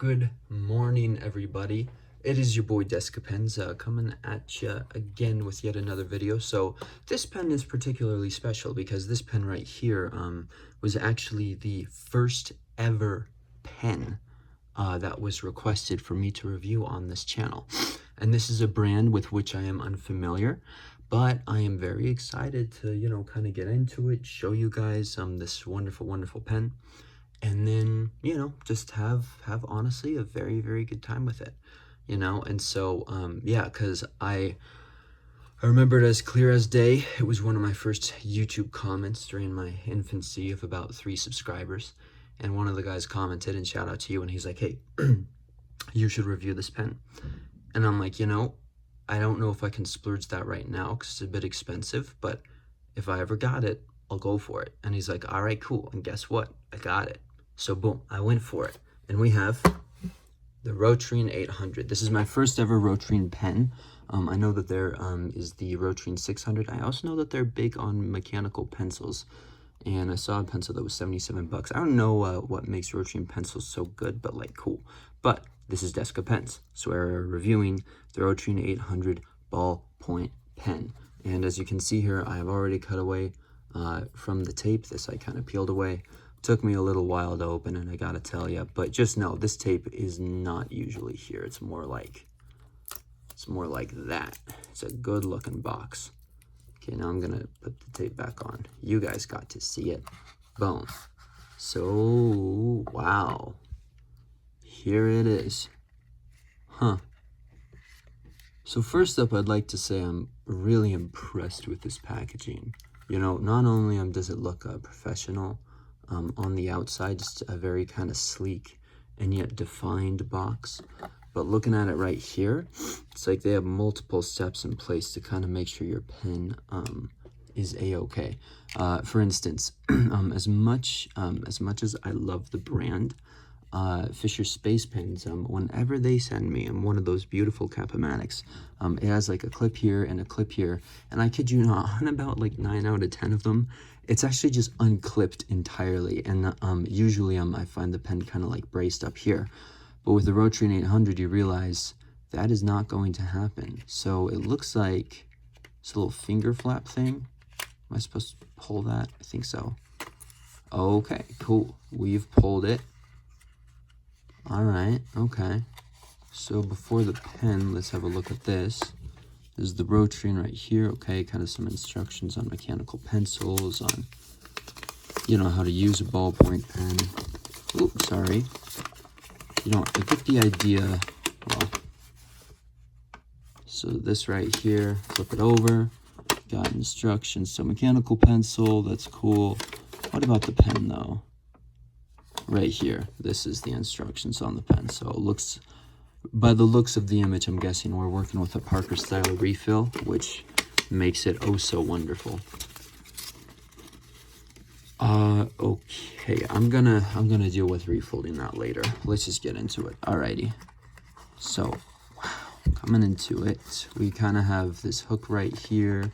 Good morning, everybody. It is your boy Descapens coming at you again with yet another video. So this pen is particularly special because this pen right here was actually the first ever pen that was requested for me to review on this channel. And this is a brand with which I am unfamiliar, but I am very excited to, kind of get into it, show you guys this wonderful, wonderful pen. And then, just have honestly a very, very good time with it, and so, yeah, because I remember it as clear as day. It was one of my first YouTube comments during my infancy of about 3 subscribers, and one of the guys commented, and shout out to you, and he's like, hey, you should review this pen. And I'm like, I don't know if I can splurge that right now because it's a bit expensive, but if I ever got it, I'll go for it. And he's like, all right, cool. And guess what? I got it. So boom, I went for it. And we have the Rotring 800. This is my first ever Rotring pen. I know that there is the Rotring 600. I also know that they're big on mechanical pencils. And I saw a pencil that was 77 bucks. I don't know what makes Rotring pencils so good, but like cool. But this is Descapens. So we're reviewing the Rotring 800 ballpoint pen. And as you can see here, I have already cut away from the tape. This I kind of peeled away. Took me a little while to open it, I gotta tell you, but just know this tape is not usually here. It's more like that. It's a good looking box. Okay, now I'm gonna put the tape back on. You guys got to see it. Boom. So wow, here it is. So first up, I'd like to say I'm really impressed with this packaging. Not only does it look professional on the outside, just a very kind of sleek and yet defined box, but looking at it right here, it's like they have multiple steps in place to kind of make sure your pen is a-okay. For instance, as much as I love the brand Fisher Space Pens, whenever they send me one of those beautiful Capomatics, it has like a clip here and a clip here, and I kid you not, on about like 9 out of 10 of them, it's actually just unclipped entirely, and usually I find the pen kind of like braced up here, but with the Rotring 800 you realize that is not going to happen. So it looks like it's a little finger flap thing. Am I supposed to pull that? I think so. Okay, cool, we've pulled it. All right, okay. So before the pen, let's have a look at this. This is the Rotring right here, okay, kind of some instructions on mechanical pencils, on, how to use a ballpoint pen. Oops, sorry. I get the idea. Well, so this right here, flip it over, got instructions. So mechanical pencil, that's cool. What about the pen though? Right here, this is the instructions on the pen. So it looks, by the looks of the image, I'm guessing we're working with a Parker style refill, which makes it oh so wonderful. Okay, I'm gonna deal with refolding that later. Let's just get into it. Alrighty. So, wow, coming into it, we kind of have this hook right here.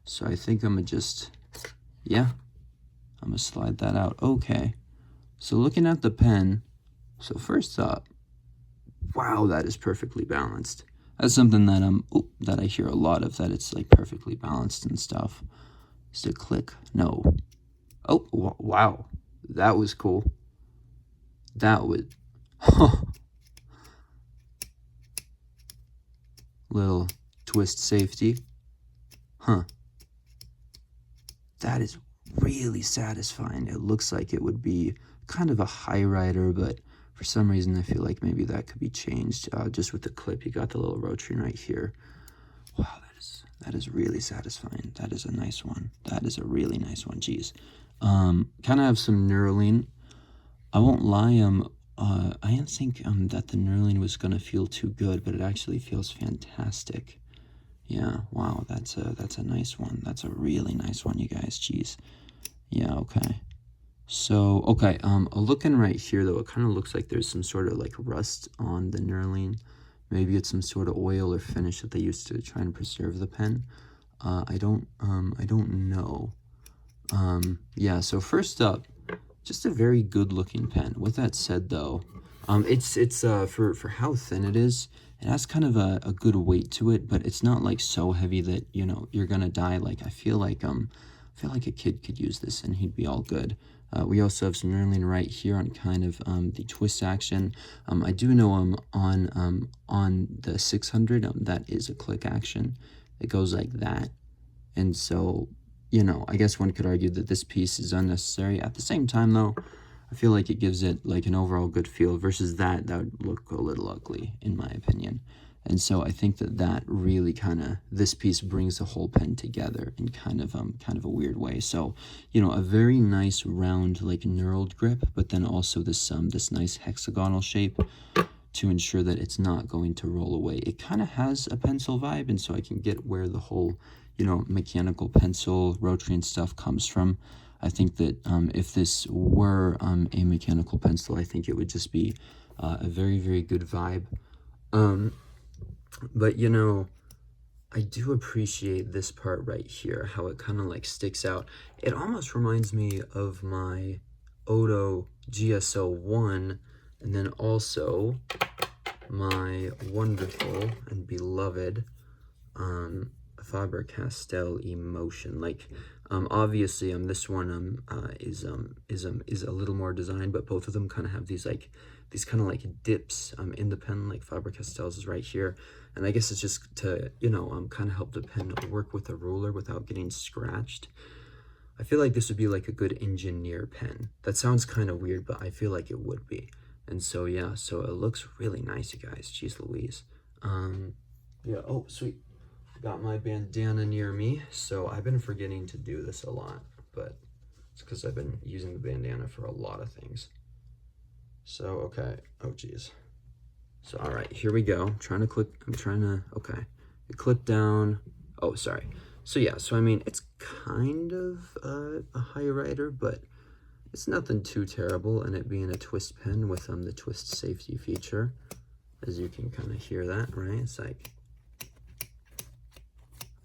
So I think I'm gonna slide that out. Okay. So looking at the pen, so first up, wow, that is perfectly balanced. That's something that that I hear a lot of, that it's like perfectly balanced and stuff. Is it click? No. Oh, wow, that was cool. That was little twist safety. That is really satisfying. It looks like it would be kind of a high rider, but for some reason I feel like maybe that could be changed. Just with the clip, you got the little Rotring right here. Wow, that is really satisfying. That is a nice one. That is a really nice one. Geez, kind of have some knurling. I won't lie, I didn't think that the knurling was gonna feel too good, but it actually feels fantastic. Yeah, wow, that's a nice one. That's a really nice one, you guys. Geez, yeah, okay. So, okay, looking right here, though, it kind of looks like there's some sort of, like, rust on the knurling. Maybe it's some sort of oil or finish that they used to try and preserve the pen. I don't know. Yeah, so first up, just a very good-looking pen. With that said, though, For how thin it is, it has kind of a good weight to it, but it's not like so heavy that, you know, you're gonna die. Like I feel like a kid could use this and he'd be all good. We also have some knurling right here on kind of the twist action. I do know on the 600 that is a click action. It goes like that, and so, you know, I guess one could argue that this piece is unnecessary. At the same time, though, I feel like it gives it like an overall good feel versus that would look a little ugly in my opinion. And so I think that really kind of, this piece brings the whole pen together in kind of a weird way. So, you know, a very nice round like knurled grip, but then also this nice hexagonal shape to ensure that it's not going to roll away. It kind of has a pencil vibe, and so I can get where the whole, you know, mechanical pencil Rotring stuff comes from. I think that if this were a mechanical pencil, I think it would just be a very, very good vibe. But, you know, I do appreciate this part right here, how it kind of like sticks out. It almost reminds me of my Odo GSO1, and then also my wonderful and beloved Faber-Castell Emotion. Like, obviously, this one is a little more designed, but both of them kind of have these kind of like dips in the pen. Like Faber-Castell's is right here, and I guess it's just to, you know, kind of help the pen work with a ruler without getting scratched. I feel like this would be like a good engineer pen. That sounds kind of weird, but I feel like it would be. And so yeah, so it looks really nice, you guys. Jeez Louise. Yeah. Oh, sweet. Got my bandana near me, so I've been forgetting to do this a lot, but it's because I've been using the bandana for a lot of things. So, okay. Oh, geez. So, all right, here we go. Okay. It clipped down. Oh, sorry. So, yeah, so I mean, it's kind of a highlighter, but it's nothing too terrible, and it being a twist pen with the twist safety feature, as you can kind of hear that, right? It's like,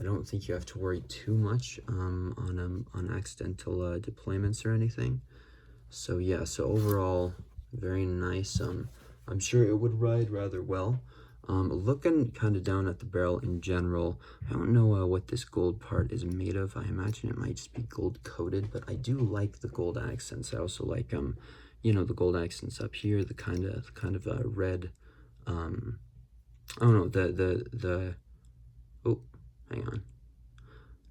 I don't think you have to worry too much on accidental deployments or anything. So yeah, so overall, very nice. I'm sure it would ride rather well. Looking kind of down at the barrel in general, I don't know what this gold part is made of. I imagine it might just be gold coated, but I do like the gold accents. I also like you know, the gold accents up here, the kind of red. I don't know, the oh, hang on.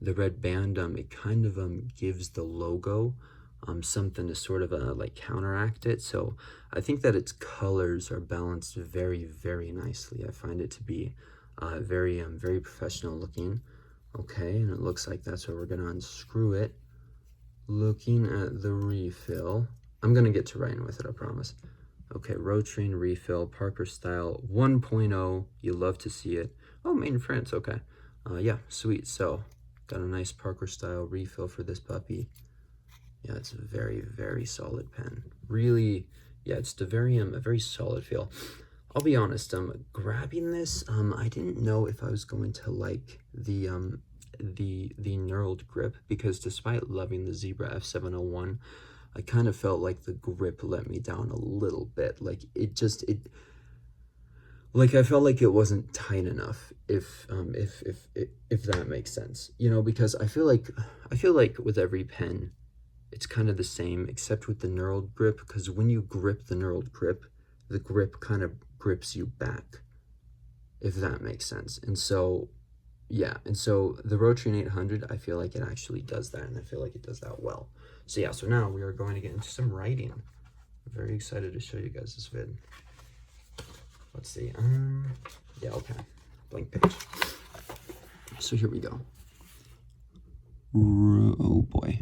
The red band, it kind of gives the logo something to sort of like counteract it. So I think that its colors are balanced very, very nicely. I find it to be very professional looking. Okay, and it looks like that's where we're gonna unscrew it. Looking at the refill, I'm gonna get to writing with it, I promise. Okay, Rotring refill, Parker style 1.0. You love to see it. Oh, made in France. Okay, yeah, sweet. So got a nice Parker style refill for this puppy. Yeah, it's a very, very solid pen. Really, yeah, it's a very solid feel. I'll be honest, grabbing this, I didn't know if I was going to like the knurled grip, because despite loving the Zebra F701, I kind of felt like the grip let me down a little bit. Like like I felt like it wasn't tight enough, if that makes sense, you know, because I feel like with every pen, it's kind of the same, except with the knurled grip, because when you grip the knurled grip, the grip kind of grips you back, if that makes sense. And so, yeah, and so the Rotring 800, I feel like it actually does that, and I feel like it does that well. So yeah, so now we are going to get into some writing. I'm very excited to show you guys this vid. Let's see, yeah, okay, blank page. So here we go. Oh boy.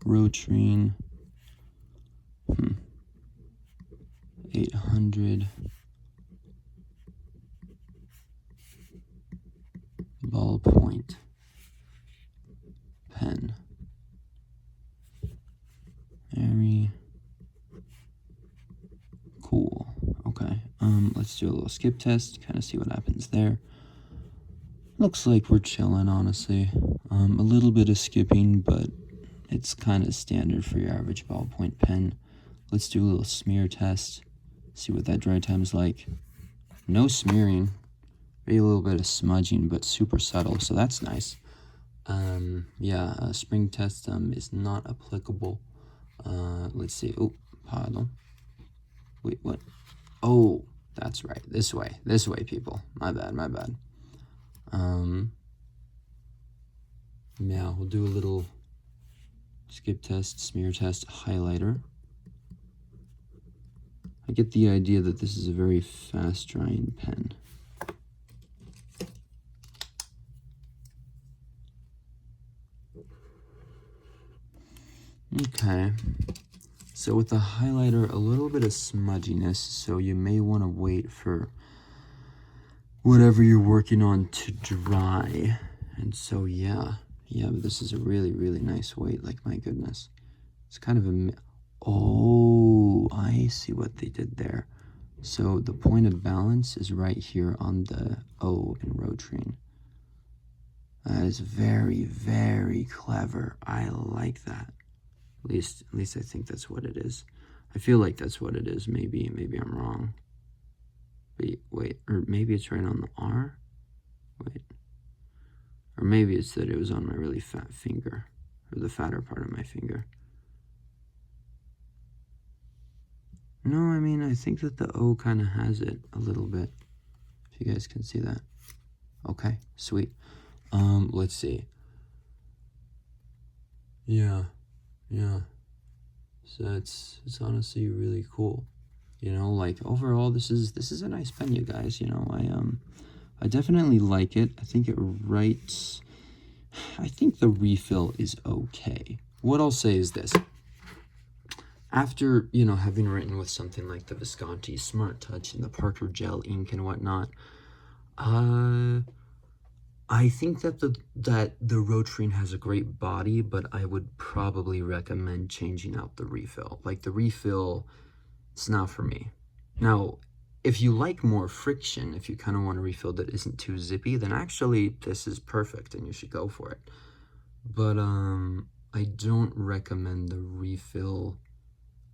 Rotring 800 ballpoint pen. Very cool. Okay, let's do a little skip test, kind of see what happens there. Looks like we're chilling, honestly. A little bit of skipping, but it's kind of standard for your average ballpoint pen. let's do a little smear test. See what that dry time is like. No smearing. Maybe a little bit of smudging, but super subtle, so that's nice. Yeah, spring test is not applicable. Let's see. Oh, pardon. Wait, what? Oh, that's right. This way, people. My bad. Yeah, we'll do a little skip test, smear test, highlighter. I get the idea that this is a very fast drying pen. Okay, so with the highlighter, a little bit of smudginess, so you may want to wait for whatever you're working on to dry. And so yeah, but this is a really, really nice weight, like my goodness. It's kind of a, oh, I see what they did there. So the point of balance is right here on the O in Rotring. That is very, very clever. I like that. At least I think that's what it is. I feel like that's what it is. Maybe I'm wrong. Wait, or maybe it's right on the R? Wait. Or maybe it's that it was on my really fat finger, or the fatter part of my finger. No, I mean, I think that the O kind of has it a little bit, if you guys can see that. Okay, sweet. Let's see. Yeah. So it's honestly really cool. You know, like overall, this is a nice pen, you guys. You know, I definitely like it. I think it writes. I think the refill is okay. What I'll say is this. After, you know, having written with something like the Visconti Smart Touch and the Parker Gel ink and whatnot, I think that the Rotring has a great body, but I would probably recommend changing out the refill. Like the refill, it's not for me. Now, if you like more friction, if you kind of want a refill that isn't too zippy, then actually this is perfect and you should go for it. But I don't recommend the refill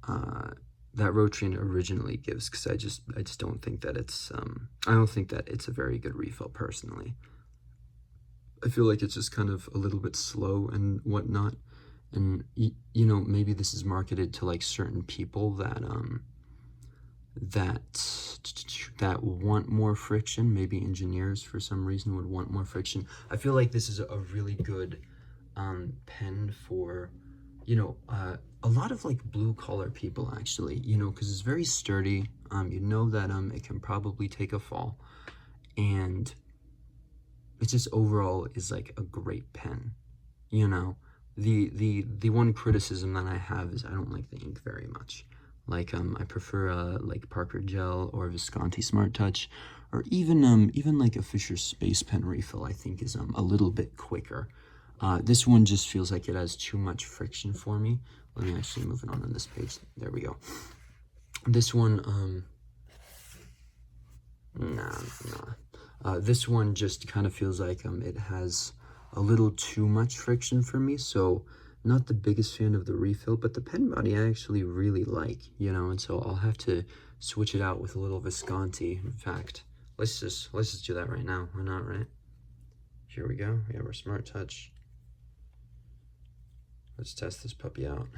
that Rotring originally gives, because I just don't think that it's I don't think that it's a very good refill personally. I feel like it's just kind of a little bit slow and whatnot, and you know, maybe this is marketed to like certain people that that want more friction. Maybe engineers for some reason would want more friction. I feel like this is a really good pen for, you know, a lot of like blue collar people actually, you know, because it's very sturdy. You know that it can probably take a fall, and it just overall is like a great pen. You know, the one criticism that I have is I don't like the ink very much. Like I prefer like Parker Gel or Visconti Smart Touch, or even like a Fisher Space Pen refill. I think is a little bit quicker. This one just feels like it has too much friction for me. Let me actually move it on this page. There we go. This one, this one just kind of feels like it has a little too much friction for me. So not the biggest fan of the refill, but the pen body I actually really like, you know, and so I'll have to switch it out with a little Visconti. In fact, let's just do that right now. Why not, right? Here we go. We have our Smart Touch. Let's test this puppy out.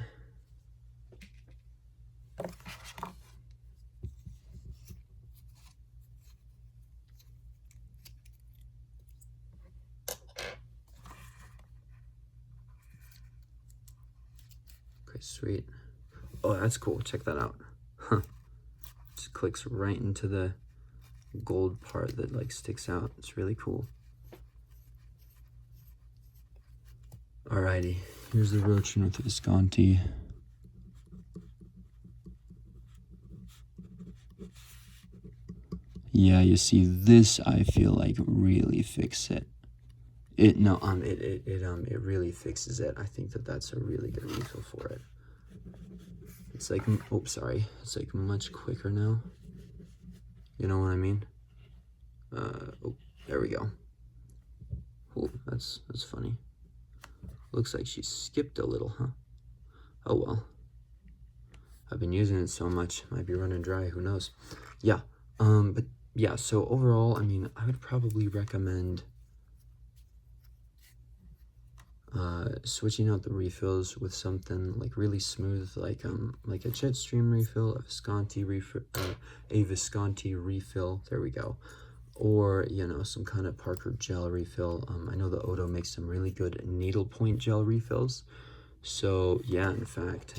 Okay, sweet. Oh, that's cool. Check that out. Huh. Just clicks right into the gold part that like sticks out. It's really cool. Alrighty, here's the Rotring with the Visconti. Yeah, you see, this I feel like really fixes it. It really fixes it. I think that that's a really good refill for it. It's like, oh, sorry. It's like much quicker now. You know what I mean? Oh, there we go. Oh, that's funny. Looks like she skipped a little, huh? Oh well. I've been using it so much, might be running dry, who knows. Yeah, but yeah, so overall, I mean, I would probably recommend switching out the refills with something like really smooth, like a Jetstream refill, a Visconti refill, there we go, or you know, some kind of Parker gel refill. I know the Odo makes some really good needlepoint gel refills. So yeah, in fact,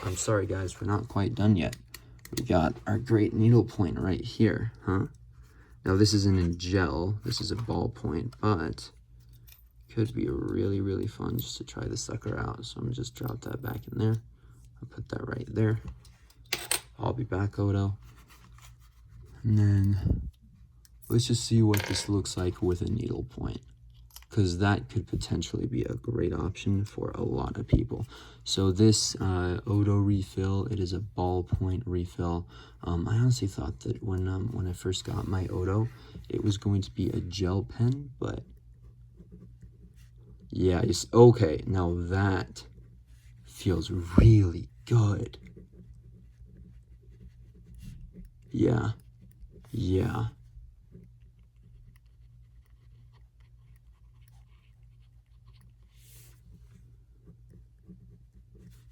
I'm sorry guys, we're not quite done yet. We got our great needlepoint right here, huh? Now this isn't in gel, this is a ballpoint, but could be really, really fun just to try the sucker out. So I'm gonna just drop that back in there. I'll put that right there. I'll be back, Odo. And then let's just see what this looks like with a needlepoint, because that could potentially be a great option for a lot of people. So this Odo refill, it is a ballpoint refill. I honestly thought that when I first got my Odo, it was going to be a gel pen, but yeah, okay, now that feels really good. Yeah.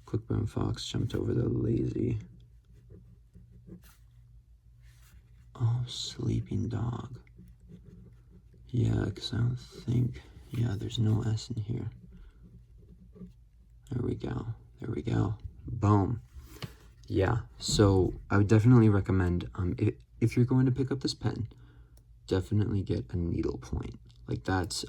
Clickburn Fox jumped over the lazy. Oh, sleeping dog. Yeah, because I don't think, yeah, there's no S in here. There we go. Boom. Yeah, so I would definitely recommend, if you're going to pick up this pen, definitely get a needlepoint. Like that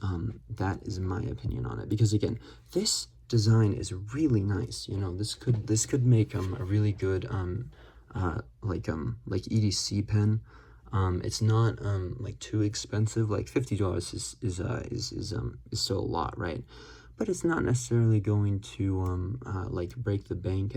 is my opinion on it, because again, this design is really nice. You know, this could make a really good like EDC pen. It's not like too expensive. Like $50 is still a lot, right? But it's not necessarily going to like break the bank.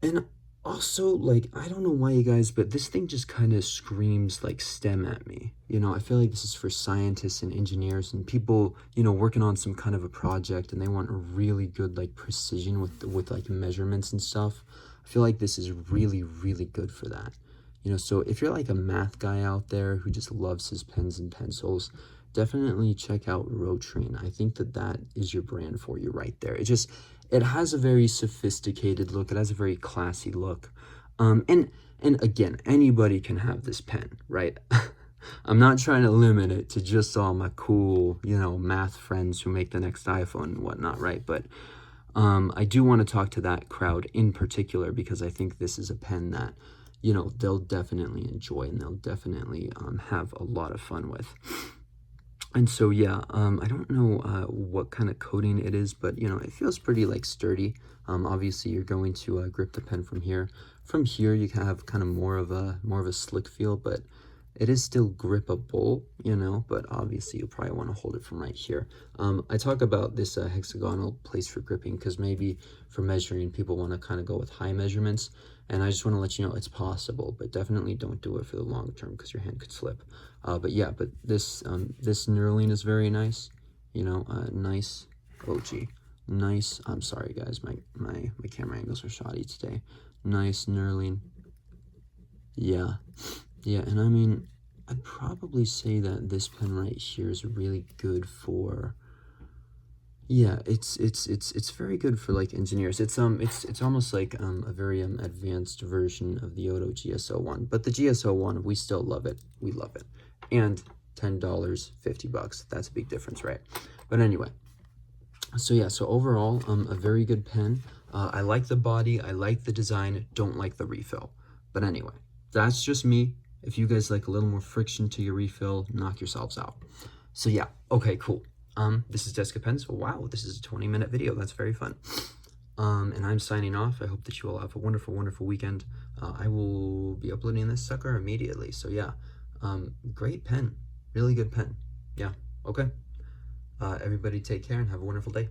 And also, like, I don't know why you guys, but this thing just kind of screams like STEM at me. You know, I feel like this is for scientists and engineers and people, you know, working on some kind of a project, and they want a really good like precision with like measurements and stuff. I feel like this is really, really good for that. You know, so if you're like a math guy out there who just loves his pens and pencils, definitely check out Rotring. I think that is your brand for you right there. It has a very sophisticated look. It has a very classy look. And again, anybody can have this pen, right? I'm not trying to limit it to just all my cool, you know, math friends who make the next iPhone and whatnot, right? But I do want to talk to that crowd in particular, because I think this is a pen that, you know, they'll definitely enjoy and they'll definitely have a lot of fun with. And so, yeah, I don't know what kind of coating it is, but, you know, it feels pretty, like, sturdy. Obviously, you're going to grip the pen from here. From here, you can have kind of more of a slick feel, but it is still grippable, you know, but obviously you probably want to hold it from right here. I talk about this hexagonal place for gripping because maybe for measuring, people want to kind of go with high measurements. And I just want to let you know it's possible, but definitely don't do it for the long term because your hand could slip. But yeah, but this knurling is very nice, you know, nice. Oh gee, nice. I'm sorry guys, my camera angles are shoddy today. Nice knurling. Yeah, and I mean, I'd probably say that this pen right here is really good for. Yeah, it's very good for like engineers. It's almost like a very advanced version of the Odo GSO1, but the GSO1, we still love it. We love it. And $10, $50, that's a big difference, right? But anyway, so yeah, so overall, a very good pen. I like the body, I like the design, don't like the refill. But anyway, that's just me. If you guys like a little more friction to your refill, knock yourselves out. So yeah, okay, cool. This is Jessica Pence. Wow, this is a 20-minute video. That's very fun. And I'm signing off. I hope that you all have a wonderful, wonderful weekend. I will be uploading this sucker immediately. So yeah, great pen. Really good pen. Yeah, okay. Everybody take care and have a wonderful day.